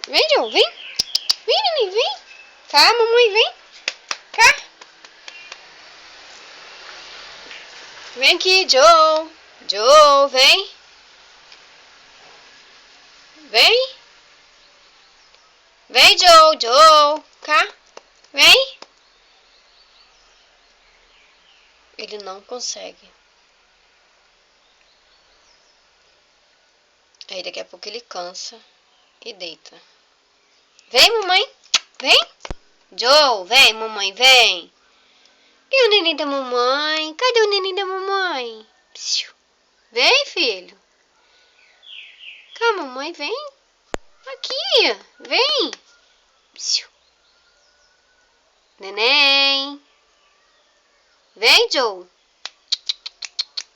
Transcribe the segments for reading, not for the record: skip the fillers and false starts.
Vem, Joe, vem. Vem, neném, vem. Cá, mamãe, vem. Cá. Vem aqui, Joe. Joe, vem. Vem. Vem, Joe, Joe. Cá. Vem. Ele não consegue. Aí daqui a pouco ele cansa e deita. Vem, mamãe. Vem. Joe, vem, mamãe, vem. E o neném da mamãe? Cadê o neném da mamãe? Psiu. Vem, filho. Cá, mamãe, vem. Aqui, vem. Psiu. Neném. Vem, Joe.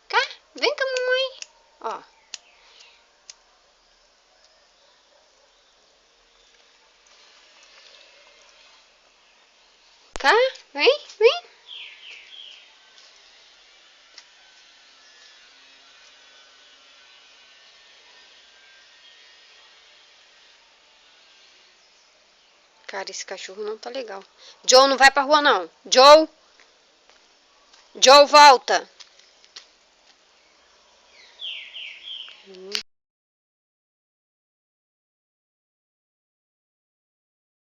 Cá, vem com a mamãe. Ó. Cá, vem, vem. Cara, esse cachorro não tá legal. Joe, não vai pra rua, não. Joe. Joe, volta.